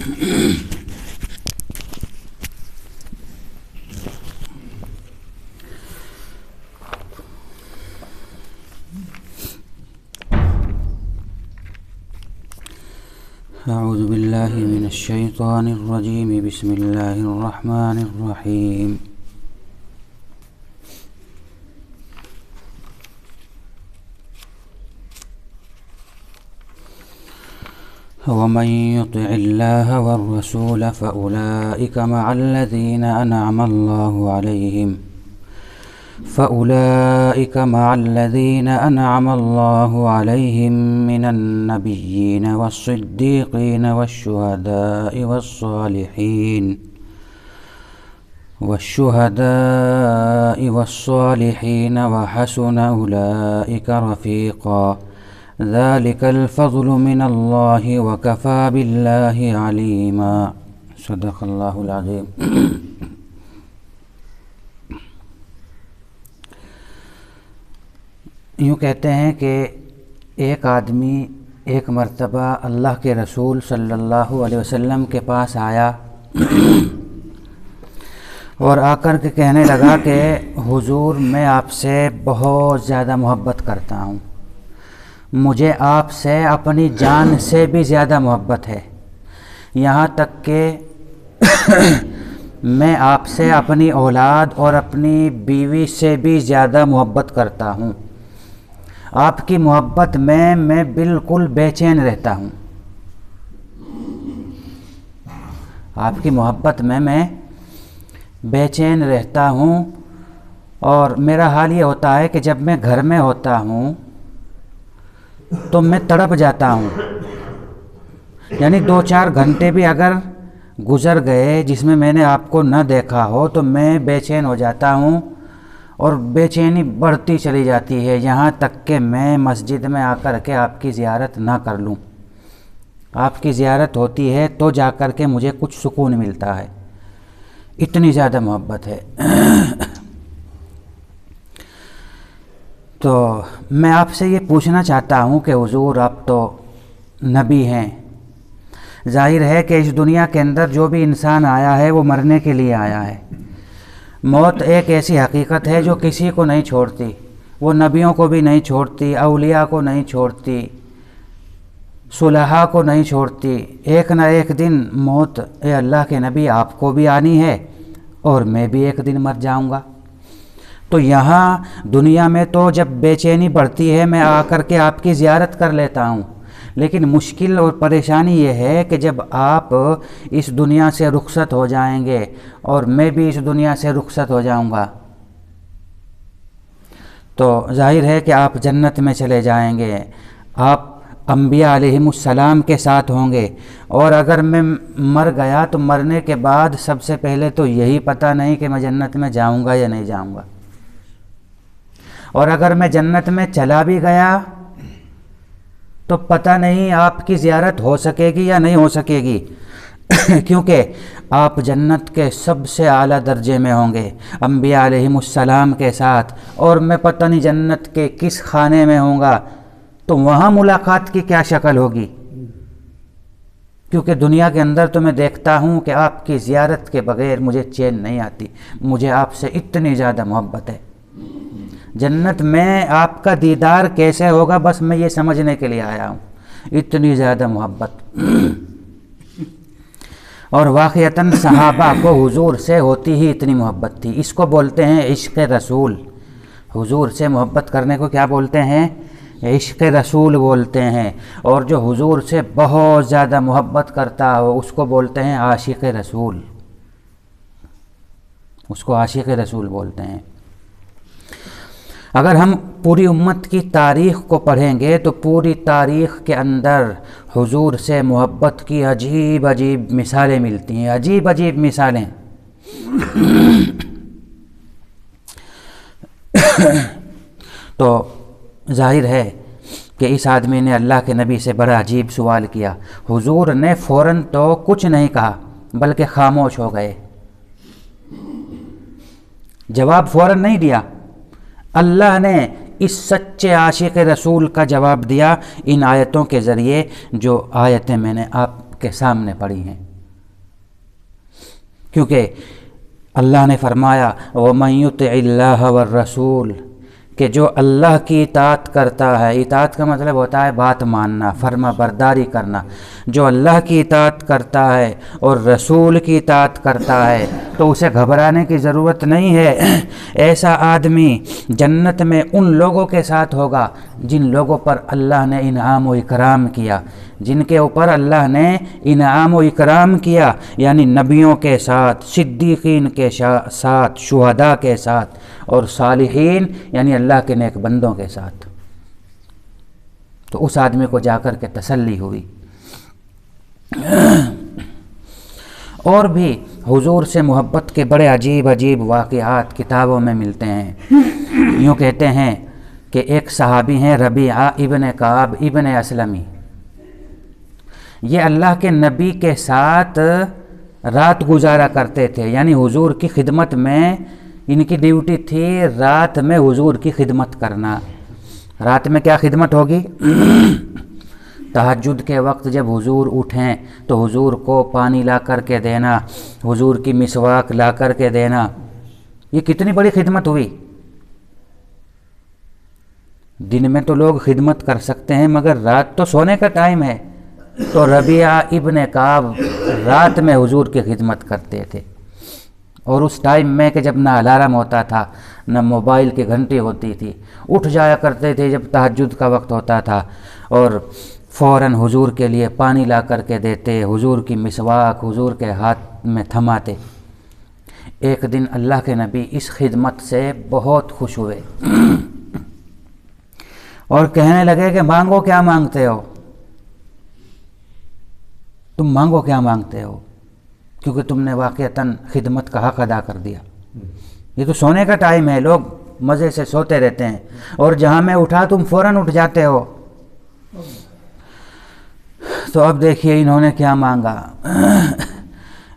اعوذ باللہ من الشیطان الرجیم بسم اللہ الرحمن الرحیم ومن يطع الله والرسول فأولئك مع الذين أنعم الله عليهم من النبيين والصديقين والشهداء والصالحين وحسن أولئك رفيقا ذلك الفضل من الله وكفى بالله عليما صدق الله العظيم۔ یوں کہتے ہیں کہ ایک آدمی ایک مرتبہ اللہ کے رسول صلی اللہ علیہ وسلم کے پاس آیا اور آ کر کے کہنے لگا کہ حضور میں آپ سے بہت زیادہ محبت کرتا ہوں، مجھے آپ سے اپنی جان سے بھی زیادہ محبت ہے، یہاں تک کہ میں آپ سے اپنی اولاد اور اپنی بیوی سے بھی زیادہ محبت کرتا ہوں، آپ کی محبت میں بالکل بے چین رہتا ہوں، آپ کی محبت میں بے چین رہتا ہوں، اور میرا حال یہ ہوتا ہے کہ جب میں گھر میں ہوتا ہوں تو میں تڑپ جاتا ہوں، یعنی 2-4 گھنٹے بھی اگر گزر گئے جس میں نے آپ کو نہ دیکھا ہو تو میں بے چین ہو جاتا ہوں، اور بے چینی بڑھتی چلی جاتی ہے، یہاں تک کہ میں مسجد میں آ کر کے آپ کی زیارت نہ کر لوں۔ آپ کی زیارت ہوتی ہے تو جا کر کے مجھے کچھ سکون ملتا ہے، اتنی زیادہ محبت ہے۔ تو میں آپ سے یہ پوچھنا چاہتا ہوں کہ حضور آپ تو نبی ہیں، ظاہر ہے کہ اس دنیا کے اندر جو بھی انسان آیا ہے وہ مرنے کے لیے آیا ہے، موت ایک ایسی حقیقت ہے جو کسی کو نہیں چھوڑتی، وہ نبیوں کو بھی نہیں چھوڑتی، اولیاء کو نہیں چھوڑتی، صلحاء کو نہیں چھوڑتی، ایک نہ ایک دن موت اے اللہ کے نبی آپ کو بھی آنی ہے، اور میں بھی ایک دن مر جاؤں گا۔ تو یہاں دنیا میں تو جب بے چینی بڑھتی ہے میں آ کر کے آپ کی زیارت کر لیتا ہوں، لیکن مشکل اور پریشانی یہ ہے کہ جب آپ اس دنیا سے رخصت ہو جائیں گے اور میں بھی اس دنیا سے رخصت ہو جاؤں گا تو ظاہر ہے کہ آپ جنت میں چلے جائیں گے، آپ انبیاء علیہم السلام کے ساتھ ہوں گے، اور اگر میں مر گیا تو مرنے کے بعد سب سے پہلے تو یہی پتہ نہیں کہ میں جنت میں جاؤں گا یا نہیں جاؤں گا، اور اگر میں جنت میں چلا بھی گیا تو پتہ نہیں آپ کی زیارت ہو سکے گی یا نہیں ہو سکے گی، کیونکہ آپ جنت کے سب سے اعلیٰ درجے میں ہوں گے انبیاء علیہم السلام کے ساتھ، اور میں پتہ نہیں جنت کے کس خانے میں ہوں گا، تو وہاں ملاقات کی کیا شکل ہوگی، کیونکہ دنیا کے اندر تو میں دیکھتا ہوں کہ آپ کی زیارت کے بغیر مجھے چین نہیں آتی، مجھے آپ سے اتنی زیادہ محبت ہے۔ جنت میں آپ کا دیدار کیسے ہوگا بس میں یہ سمجھنے کے لیے آیا ہوں، اتنی زیادہ محبت۔ اور واقعتاً صحابہ کو حضور سے ہوتی ہی اتنی محبت تھی، اس کو بولتے ہیں عشق رسول۔ حضور سے محبت کرنے کو کیا بولتے ہیں؟ عشق رسول بولتے ہیں، اور جو حضور سے بہت زیادہ محبت کرتا ہو اس کو بولتے ہیں عاشق رسول، اس کو عاشق رسول بولتے ہیں۔ اگر ہم پوری امت کی تاریخ کو پڑھیں گے تو پوری تاریخ کے اندر حضور سے محبت کی عجیب عجیب مثالیں ملتی ہیں، عجیب عجیب مثالیں۔ تو ظاہر ہے کہ اس آدمی نے اللہ کے نبی سے بڑا عجیب سوال کیا، حضور نے فوراً تو کچھ نہیں کہا بلکہ خاموش ہو گئے، جواب فوراً نہیں دیا، اللہ نے اس سچے عاشق رسول کا جواب دیا ان آیتوں کے ذریعے جو آیتیں میں نے آپ کے سامنے پڑھی ہیں۔ کیونکہ اللہ نے فرمایا وَمَن يُطِعِ اللَّهَ وَالرَّسُولَ کہ جو اللہ کی اطاعت کرتا ہے، اطاعت کا مطلب ہوتا ہے بات ماننا، فرما برداری کرنا، جو اللہ کی اطاعت کرتا ہے اور رسول کی اطاعت کرتا ہے تو اسے گھبرانے کی ضرورت نہیں ہے۔ ایسا آدمی جنت میں ان لوگوں کے ساتھ ہوگا جن لوگوں پر اللہ نے انعام و اکرام کیا، جن کے اوپر اللہ نے انعام و اکرام کیا، یعنی نبیوں کے ساتھ، صدیقین کے ساتھ، شہداء کے ساتھ، اور صالحین یعنی اللہ کے نیک بندوں کے ساتھ۔ تو اس آدمی کو جا کر کے تسلی ہوئی۔ اور بھی حضور سے محبت کے بڑے عجیب عجیب واقعات کتابوں میں ملتے ہیں۔ یوں کہتے ہیں کہ ایک صحابی ہیں ربیعہ ابن کعب ابن اسلمی، یہ اللہ کے نبی کے ساتھ رات گزارا کرتے تھے، یعنی حضور کی خدمت میں ان کی ڈیوٹی تھی رات میں حضور کی خدمت کرنا۔ رات میں کیا خدمت ہوگی؟ تہجد کے وقت جب حضور اٹھیں تو حضور کو پانی لا کر کے دینا، حضور کی مسواک لا کر کے دینا، یہ کتنی بڑی خدمت ہوئی۔ دن میں تو لوگ خدمت کر سکتے ہیں مگر رات تو سونے کا ٹائم ہے، تو ربیعہ ابن کعب رات میں حضور کی خدمت کرتے تھے۔ اور اس ٹائم میں کہ جب نہ الارم ہوتا تھا نہ موبائل کی گھنٹی ہوتی تھی، اٹھ جایا کرتے تھے جب تہجد کا وقت ہوتا تھا اور فوراً حضور کے لیے پانی لا کر کے دیتے، حضور کی مسواک حضور کے ہاتھ میں تھماتے۔ ایک دن اللہ کے نبی اس خدمت سے بہت خوش ہوئے اور کہنے لگے کہ مانگو کیا مانگتے ہو، تم مانگو کیا مانگتے ہو، کیونکہ تم نے واقعتاً خدمت کا حق ادا کر دیا۔ یہ تو سونے کا ٹائم ہے، لوگ مزے سے سوتے رہتے ہیں، اور جہاں میں اٹھا تم فوراً اٹھ جاتے ہو۔ تو اب دیکھیے انہوں نے کیا مانگا۔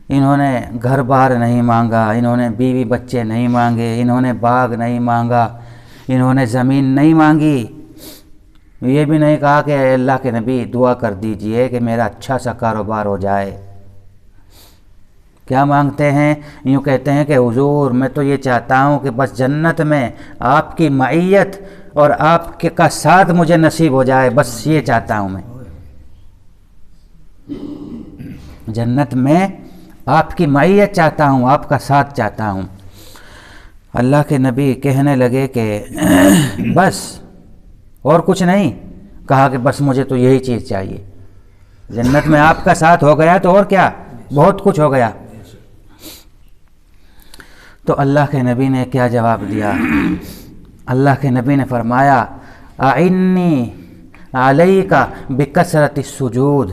انہوں نے گھر بار نہیں مانگا، انہوں نے بیوی بچے نہیں مانگے، انہوں نے باغ نہیں مانگا، انہوں نے زمین نہیں مانگی، یہ بھی نہیں کہا کہ اے اللہ کے نبی دعا کر دیجئے کہ میرا اچھا سا کاروبار ہو جائے۔ کیا مانگتے ہیں؟ یوں کہتے ہیں کہ حضور میں تو یہ چاہتا ہوں کہ بس جنت میں آپ کی معیت اور آپ کے کا ساتھ مجھے نصیب ہو جائے، بس یہ چاہتا ہوں میں، جنت میں آپ کی معیت چاہتا ہوں، آپ کا ساتھ چاہتا ہوں۔ اللہ کے نبی کہنے لگے کہ بس اور کچھ نہیں؟ کہا کہ بس مجھے تو یہی چیز چاہیے، جنت میں آپ کا ساتھ ہو گیا تو اور کیا، بہت کچھ ہو گیا۔ تو اللہ کے نبی نے کیا جواب دیا؟ اللہ کے نبی نے فرمایا اعنی علیک بکثرت السجود،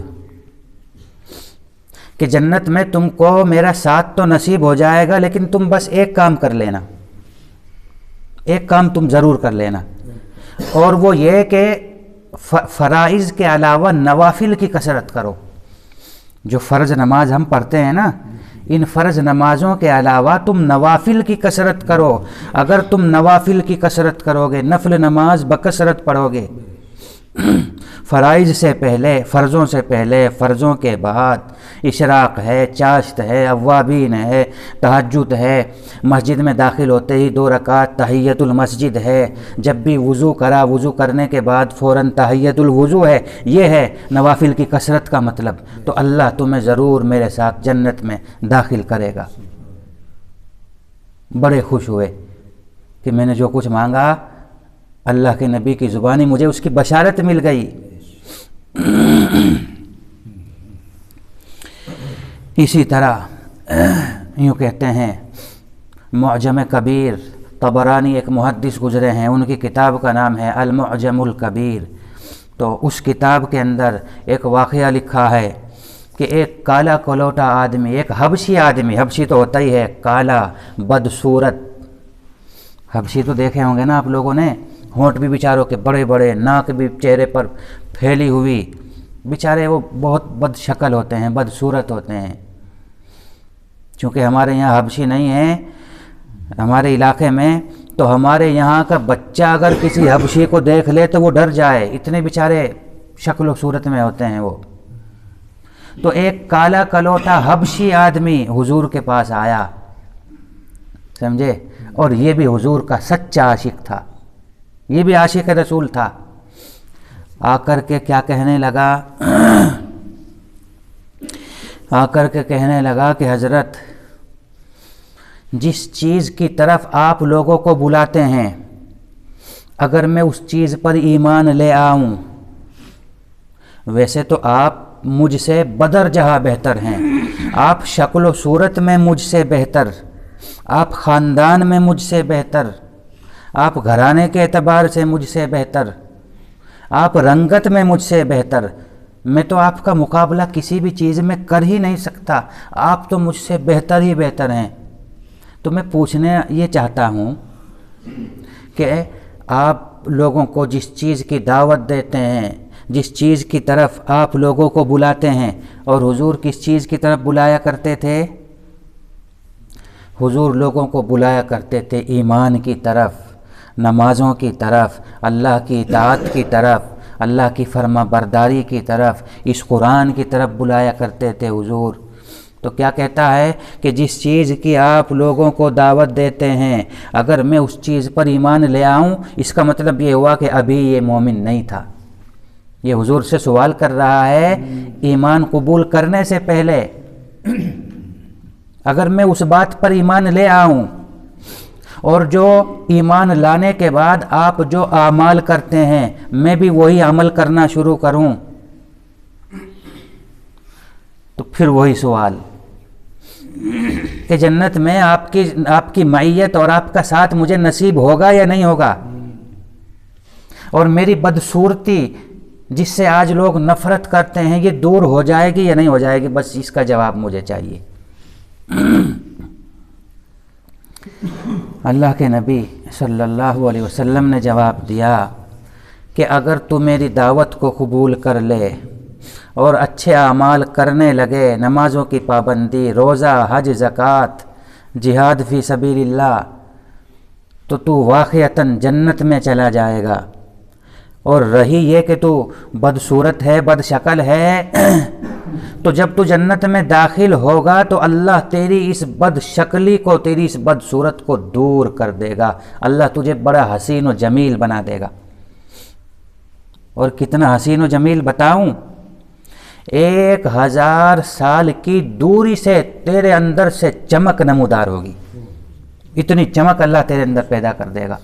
کہ جنت میں تم کو میرا ساتھ تو نصیب ہو جائے گا لیکن تم بس ایک کام کر لینا، ایک کام تم ضرور کر لینا، اور وہ یہ کہ فرائض کے علاوہ نوافل کی کثرت کرو۔ جو فرض نماز ہم پڑھتے ہیں نا، ان فرض نمازوں کے علاوہ تم نوافل کی کثرت کرو۔ اگر تم نوافل کی کثرت کرو گے، نفل نماز بکثرت پڑھو گے، فرائض سے پہلے، فرضوں سے پہلے، فرضوں کے بعد، اشراق ہے، چاشت ہے، اوابین ہے، تہجد ہے، مسجد میں داخل ہوتے ہی 2 رکعت تحیۃ المسجد ہے، جب بھی وضو کرا وضو کرنے کے بعد فوراً تحیۃ الوضو ہے، یہ ہے نوافل کی کثرت کا مطلب۔ تو اللہ تمہیں ضرور میرے ساتھ جنت میں داخل کرے گا۔ بڑے خوش ہوئے کہ میں نے جو کچھ مانگا اللہ کے نبی کی زبانی مجھے اس کی بشارت مل گئی۔ اسی طرح یوں کہتے ہیں معجم کبیر، طبرانی ایک محدث گزرے ہیں، ان کی کتاب کا نام ہے المعجم الکبیر۔ تو اس کتاب کے اندر ایک واقعہ لکھا ہے کہ ایک کالا کلوٹا آدمی، ایک حبشی آدمی، حبشی تو ہوتا ہی ہے کالا بدصورت، حبشی تو دیکھے ہوں گے نا آپ لوگوں نے، ہونٹ بھی بیچاروں کے بڑے بڑے، ناک بھی چہرے پر پھیلی ہوئی، بیچارے وہ بہت بد شکل ہوتے ہیں، بدصورت ہوتے ہیں۔ چونکہ ہمارے یہاں حبشی نہیں ہیں ہمارے علاقے میں، تو ہمارے یہاں کا بچہ اگر کسی حبشی کو دیکھ لے تو وہ ڈر جائے، اتنے بیچارے شکل و صورت میں ہوتے ہیں وہ۔ تو ایک کالا کلوٹا حبشی آدمی حضور کے پاس آیا، سمجھے، اور یہ بھی حضور کا سچا عاشق تھا، یہ بھی عاشق رسول تھا۔ آ کر کے کیا کہنے لگا، آ کر کے کہنے لگا کہ حضرت جس چیز کی طرف آپ لوگوں کو بلاتے ہیں اگر میں اس چیز پر ایمان لے آؤں، ویسے تو آپ مجھ سے بدر جہاں بہتر ہیں، آپ شکل و صورت میں مجھ سے بہتر، آپ خاندان میں مجھ سے بہتر، آپ گھرانے کے اعتبار سے مجھ سے بہتر، آپ رنگت میں مجھ سے بہتر، میں تو آپ کا مقابلہ کسی بھی چیز میں کر ہی نہیں سکتا، آپ تو مجھ سے بہتر ہی بہتر ہیں۔ تو میں پوچھنے یہ چاہتا ہوں کہ آپ لوگوں کو جس چیز کی دعوت دیتے ہیں، جس چیز کی طرف آپ لوگوں کو بلاتے ہیں، اور حضور کس چیز کی طرف بلایا کرتے تھے؟ حضور لوگوں کو بلایا کرتے تھے ایمان کی طرف، نمازوں کی طرف، اللہ کی اطاعت کی طرف، اللہ کی فرما برداری کی طرف، اس قرآن کی طرف بلایا کرتے تھے حضور۔ تو کیا کہتا ہے کہ جس چیز کی آپ لوگوں کو دعوت دیتے ہیں اگر میں اس چیز پر ایمان لے آؤں، اس کا مطلب یہ ہوا کہ ابھی یہ مومن نہیں تھا۔ یہ حضور سے سوال کر رہا ہے ایمان قبول کرنے سے پہلے، اگر میں اس بات پر ایمان لے آؤں اور جو ایمان لانے کے بعد آپ جو اعمال کرتے ہیں میں بھی وہی عمل کرنا شروع کروں، تو پھر وہی سوال کہ جنت میں آپ کی معیت اور آپ کا ساتھ مجھے نصیب ہوگا یا نہیں ہوگا، اور میری بدصورتی جس سے آج لوگ نفرت کرتے ہیں یہ دور ہو جائے گی یا نہیں ہو جائے گی، بس اس کا جواب مجھے چاہیے۔ اللہ کے نبی صلی اللہ علیہ وسلم نے جواب دیا کہ اگر تو میری دعوت کو قبول کر لے اور اچھے اعمال کرنے لگے، نمازوں کی پابندی، روزہ، حج، زکوٰۃ، جہاد فی سبیل اللہ، تو واقعتاً جنت میں چلا جائے گا۔ اور رہی یہ کہ تو بدصورت ہے، بد شکل ہے، تو جب تو جنت میں داخل ہوگا تو اللہ تیری اس بد شکلی کو، تیری اس بد صورت کو دور کر دے گا، اللہ تجھے بڑا حسین و جمیل بنا دے گا۔ اور کتنا حسین و جمیل بتاؤں؟ 1000 سال کی دوری سے تیرے اندر سے چمک نمودار ہوگی، اتنی چمک اللہ تیرے اندر پیدا کر دے گا۔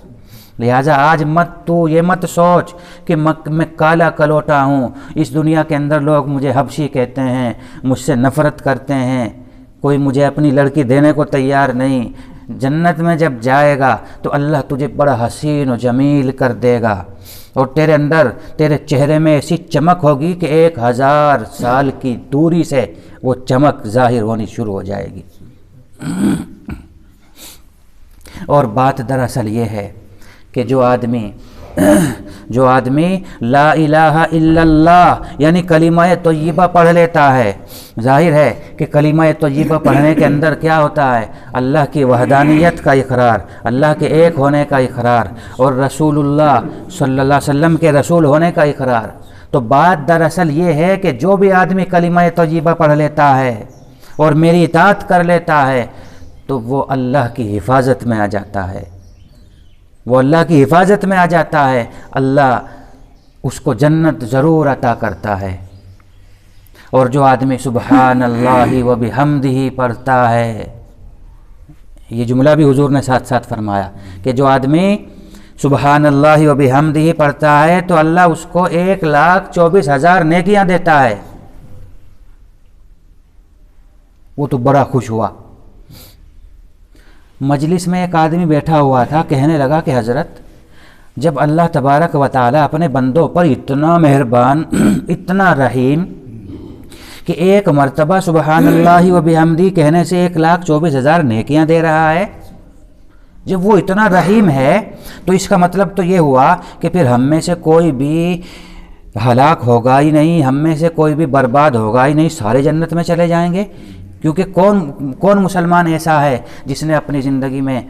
لہٰذا آج تو یہ مت سوچ کہ میں کالا کلوٹا ہوں، اس دنیا کے اندر لوگ مجھے حبشی کہتے ہیں، مجھ سے نفرت کرتے ہیں، کوئی مجھے اپنی لڑکی دینے کو تیار نہیں۔ جنت میں جب جائے گا تو اللہ تجھے بڑا حسین و جمیل کر دے گا، اور تیرے اندر، تیرے چہرے میں ایسی چمک ہوگی کہ 1000 سال کی دوری سے وہ چمک ظاہر ہونی شروع ہو جائے گی۔ اور بات دراصل یہ ہے کہ جو آدمی لا الہ الا اللہ یعنی کلمہ طیبہ پڑھ لیتا ہے، ظاہر ہے کہ کلمہ طیبہ پڑھنے کے اندر کیا ہوتا ہے؟ اللہ کی وحدانیت کا اقرار، اللہ کے ایک ہونے کا اقرار، اور رسول اللہ صلی اللہ علیہ وسلم کے رسول ہونے کا اقرار۔ تو بات دراصل یہ ہے کہ جو بھی آدمی کلمہ طیبہ پڑھ لیتا ہے اور میری اطاعت کر لیتا ہے تو وہ اللہ کی حفاظت میں آ جاتا ہے، وہ اللہ کی حفاظت میں آ جاتا ہے، اللہ اس کو جنت ضرور عطا کرتا ہے۔ اور جو آدمی سبحان اللہ و بحمدہ پڑھتا ہے، یہ جملہ بھی حضور نے ساتھ ساتھ فرمایا کہ جو آدمی سبحان اللہ و بحمدہ پڑھتا ہے تو اللہ اس کو 1,24,000 نیکیاں دیتا ہے۔ وہ تو بڑا خوش ہوا۔ مجلس میں ایک آدمی بیٹھا ہوا تھا، کہنے لگا کہ حضرت جب اللہ تبارک و تعالی اپنے بندوں پر اتنا مہربان، اتنا رحیم کہ ایک مرتبہ سبحان اللہ و بحمدہ کہنے سے 1,24,000 نیکیاں دے رہا ہے، جب وہ اتنا رحیم ہے تو اس کا مطلب تو یہ ہوا کہ پھر ہم میں سے کوئی بھی ہلاک ہوگا ہی نہیں، ہم میں سے کوئی بھی برباد ہوگا ہی نہیں، سارے جنت میں چلے جائیں گے۔ کیونکہ کون مسلمان ایسا ہے جس نے اپنی زندگی میں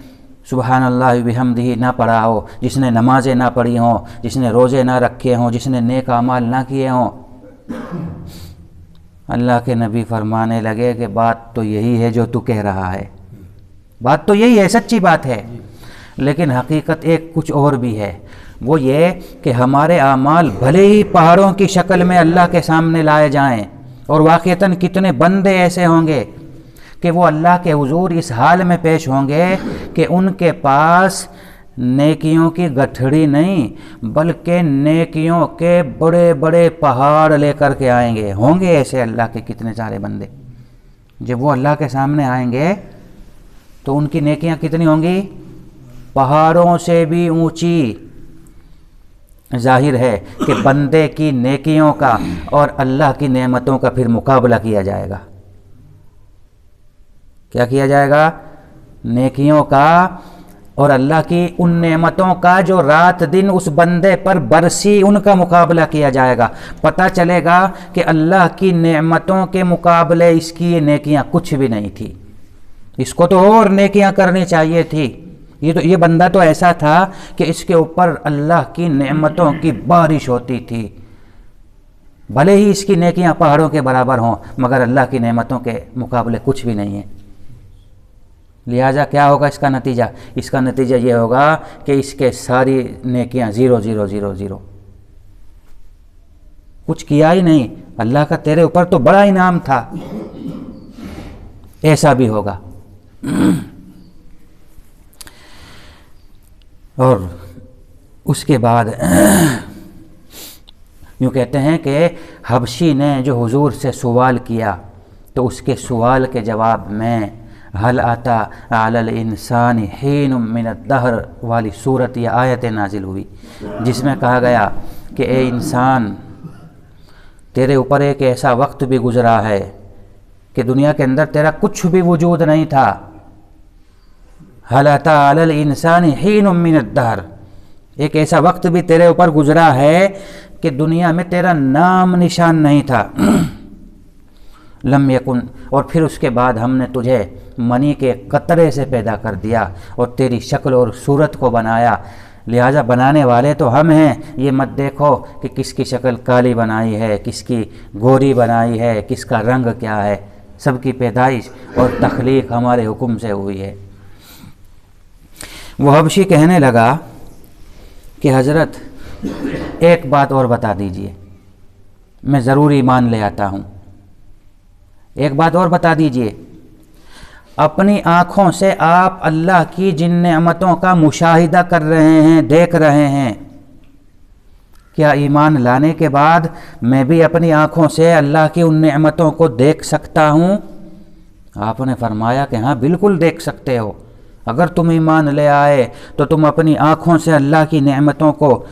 سبحان اللہ بحمدہ نہ پڑھا ہو، جس نے نمازیں نہ پڑھی ہوں، جس نے روزے نہ رکھے ہوں، جس نے نیک اعمال نہ کیے ہوں؟ اللہ کے نبی فرمانے لگے کہ بات تو یہی ہے جو تو کہہ رہا ہے، بات تو یہی ہے، سچی بات ہے، لیکن حقیقت ایک کچھ اور بھی ہے، وہ یہ کہ ہمارے اعمال بھلے ہی پہاڑوں کی شکل میں اللہ کے سامنے لائے جائیں، اور واقعتاً کتنے بندے ایسے ہوں گے کہ وہ اللہ کے حضور اس حال میں پیش ہوں گے کہ ان کے پاس نیکیوں کی گٹھڑی نہیں بلکہ نیکیوں کے بڑے بڑے پہاڑ لے کر کے آئیں گے۔ ہوں گے ایسے اللہ کے کتنے سارے بندے، جب وہ اللہ کے سامنے آئیں گے تو ان کی نیکیاں کتنی ہوں گی؟ پہاڑوں سے بھی اونچی۔ ظاہر ہے کہ بندے کی نیکیوں کا اور اللہ کی نعمتوں کا پھر مقابلہ کیا جائے گا۔ کیا کیا جائے گا؟ نیکیوں کا اور اللہ کی ان نعمتوں کا جو رات دن اس بندے پر برسی، ان کا مقابلہ کیا جائے گا۔ پتہ چلے گا کہ اللہ کی نعمتوں کے مقابلے اس کی یہ نیکیاں کچھ بھی نہیں تھی، اس کو تو اور نیکیاں کرنی چاہیے تھی۔ یہ بندہ تو ایسا تھا کہ اس کے اوپر اللہ کی نعمتوں کی بارش ہوتی تھی، بھلے ہی اس کی نیکیاں پہاڑوں کے برابر ہوں مگر اللہ کی نعمتوں کے مقابلے کچھ بھی نہیں ہیں۔ لہٰذا کیا ہوگا اس کا نتیجہ؟ اس کا نتیجہ یہ ہوگا کہ اس کے ساری نیکیاں 0 0 0 0، کچھ کیا ہی نہیں۔ اللہ کا تیرے اوپر تو بڑا انعام تھا، ایسا بھی ہوگا۔ اور اس کے بعد یوں کہتے ہیں کہ حبشی نے جو حضور سے سوال کیا تو اس کے سوال کے جواب میں حل آتا علی الانسان حین من الدہر والی صورت یا آیت نازل ہوئی، جس میں کہا گیا کہ اے انسان، تیرے اوپر ایک ایسا وقت بھی گزرا ہے کہ دنیا کے اندر تیرا کچھ بھی وجود نہیں تھا۔ حل آتا علی الانسان حین من الدہر، ایک ایسا وقت بھی تیرے اوپر گزرا ہے کہ دنیا میں تیرا نام نشان نہیں تھا۔ لم یکن، اور پھر اس کے بعد ہم نے تجھے منی کے قطرے سے پیدا کر دیا اور تیری شکل اور صورت کو بنایا، لہٰذا بنانے والے تو ہم ہیں۔ یہ مت دیکھو کہ کس کی شکل کالی بنائی ہے، کس کی گوری بنائی ہے، کس کا رنگ کیا ہے، سب کی پیدائش اور تخلیق ہمارے حکم سے ہوئی ہے۔ وہ حبشی کہنے لگا کہ حضرت ایک بات اور بتا دیجئے، میں ضرور ایمان لے آتا ہوں، ایک بات اور بتا دیجئے، اپنی آنکھوں سے آپ اللہ کی جن نعمتوں کا مشاہدہ کر رہے ہیں، دیکھ رہے ہیں، کیا ایمان لانے کے بعد میں بھی اپنی آنکھوں سے اللہ کی ان نعمتوں کو دیکھ سکتا ہوں؟ آپ نے فرمایا کہ ہاں بالکل دیکھ سکتے ہو، اگر تم ایمان لے آئے تو تم اپنی آنکھوں سے اللہ کی نعمتوں کو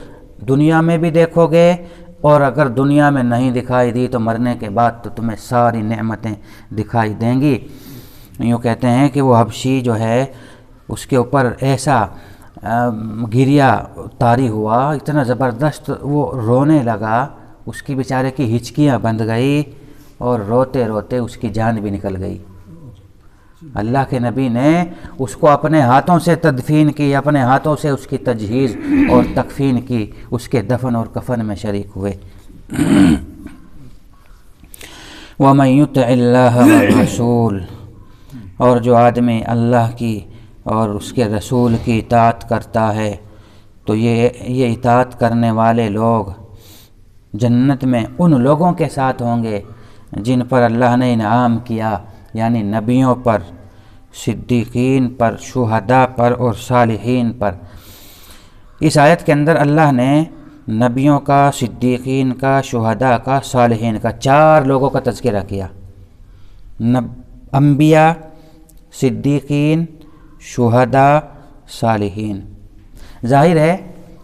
دنیا میں بھی دیکھو گے، اور اگر دنیا میں نہیں دکھائی دی تو مرنے کے بعد تو تمہیں ساری نعمتیں دکھائی دیں گی۔ یوں کہتے ہیں کہ وہ حبشی جو ہے اس کے اوپر ایسا گریا طاری ہوا، اتنا زبردست وہ رونے لگا، اس کی بیچارے کی ہچکیاں بند گئی اور روتے روتے اس کی جان بھی نکل گئی۔ اللہ کے نبی نے اس کو اپنے ہاتھوں سے تدفین کی، اپنے ہاتھوں سے اس کی تجہیز اور تکفین کی، اس کے دفن اور کفن میں شریک ہوئے۔ وَمَن يُطِعِ اللَّهَ وَالرَّسُولَ، اور جو آدمی اللہ کی اور اس کے رسول کی اطاعت کرتا ہے تو یہ اطاعت کرنے والے لوگ جنت میں ان لوگوں کے ساتھ ہوں گے جن پر اللہ نے انعام کیا، یعنی نبیوں پر، صدیقین پر، شہداء پر اور صالحین پر۔ اس آیت کے اندر اللہ نے نبیوں کا، صدیقین کا، شہداء کا، صالحین کا، 4 لوگوں کا تذکرہ کیا۔ انبیاء، صدیقین، شہداء، صالحین۔ ظاہر ہے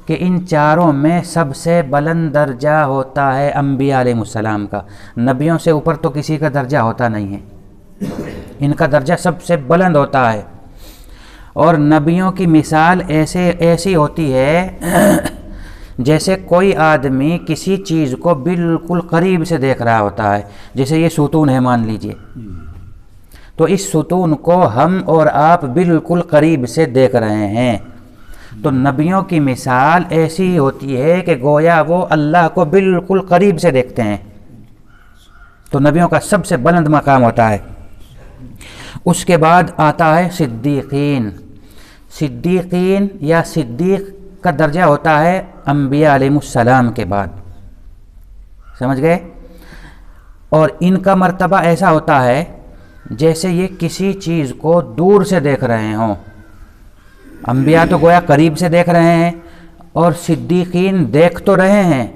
کہ ان چاروں میں سب سے بلند درجہ ہوتا ہے انبیاء علیہ السلام کا، نبیوں سے اوپر تو کسی کا درجہ ہوتا نہیں ہے، ان کا درجہ سب سے بلند ہوتا ہے۔ اور نبیوں کی مثال ایسی ہوتی ہے جیسے کوئی آدمی کسی چیز کو بالکل قریب سے دیکھ رہا ہوتا ہے، جیسے یہ ستون ہے مان لیجئے، تو اس ستون کو ہم اور آپ بالکل قریب سے دیکھ رہے ہیں، تو نبیوں کی مثال ایسی ہوتی ہے کہ گویا وہ اللہ کو بالکل قریب سے دیکھتے ہیں۔ تو نبیوں کا سب سے بلند مقام ہوتا ہے۔ اس کے بعد آتا ہے صدیقین۔ صدیقین یا صدیق کا درجہ ہوتا ہے انبیاء علیہ السلام کے بعد، سمجھ گئے؟ اور ان کا مرتبہ ایسا ہوتا ہے جیسے یہ کسی چیز کو دور سے دیکھ رہے ہوں۔ انبیاء تو گویا قریب سے دیکھ رہے ہیں، اور صدیقین دیکھ تو رہے ہیں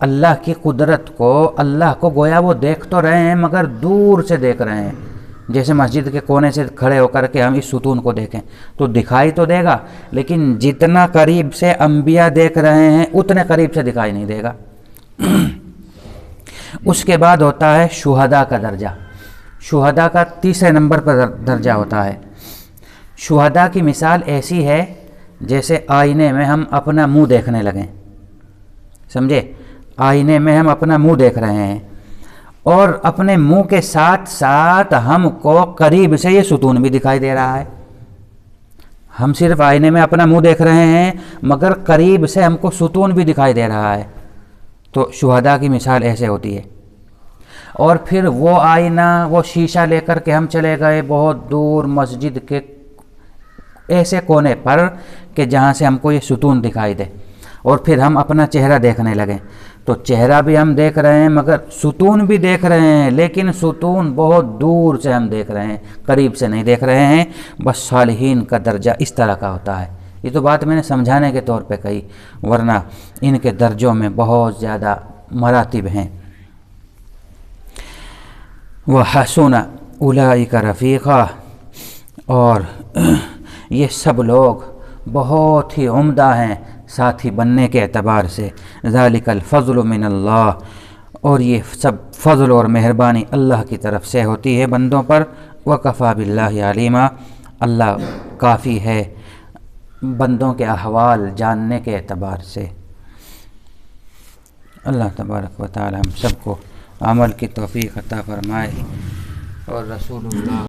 اللہ کی قدرت کو، اللہ کو گویا وہ دیکھ تو رہے ہیں مگر دور سے دیکھ رہے ہیں۔ جیسے مسجد کے کونے سے کھڑے ہو کر کے ہم اس ستون کو دیکھیں تو دکھائی تو دے گا، لیکن جتنا قریب سے انبیاء دیکھ رہے ہیں اتنے قریب سے دکھائی نہیں دے گا۔ اس کے بعد ہوتا ہے شہداء کا درجہ۔ شہداء کا تیسرے نمبر پر درجہ ہوتا ہے۔ شہداء کی مثال ایسی ہے جیسے آئینے میں ہم اپنا منہ دیکھنے لگیں، سمجھے؟ آئینے میں ہم اپنا منہ دیکھ رہے ہیں اور اپنے منہ کے ساتھ ساتھ ہم کو قریب سے یہ ستون بھی دکھائی دے رہا ہے۔ ہم صرف آئینے میں اپنا منہ دیکھ رہے ہیں مگر قریب سے ہم کو ستون بھی دکھائی دے رہا ہے۔ تو شہداء کی مثال ایسے ہوتی ہے۔ اور پھر وہ آئینہ، وہ شیشہ لے کر کے ہم چلے گئے بہت دور مسجد کے ایسے کونے پر کہ جہاں سے ہم کو یہ ستون دکھائی دے، اور پھر ہم اپنا چہرہ دیکھنے لگیں تو چہرہ بھی ہم دیکھ رہے ہیں مگر ستون بھی دیکھ رہے ہیں، لیکن ستون بہت دور سے ہم دیکھ رہے ہیں، قریب سے نہیں دیکھ رہے ہیں۔ بس صالحین کا درجہ اس طرح کا ہوتا ہے۔ یہ تو بات میں نے سمجھانے کے طور پہ کہی، ورنہ ان کے درجوں میں بہت زیادہ مراتب ہیں۔ وَحَسُنَ أُولَئِكَ رَفِيقًا، اور یہ سب لوگ بہت ہی عمدہ ہیں ساتھی بننے کے اعتبار سے۔ ذَلِكَ الْفَضْلُ مِنَ اللَّهِ، اور یہ سب فضل اور مہربانی اللہ کی طرف سے ہوتی ہے بندوں پر۔ وَكَفَى بِاللَّهِ عَلِيمًا، اللہ کافی ہے بندوں کے احوال جاننے کے اعتبار سے۔ اللہ تبارک و تعالی ہم سب کو عمل کی توفیق عطا فرمائے، اور رسول اللہ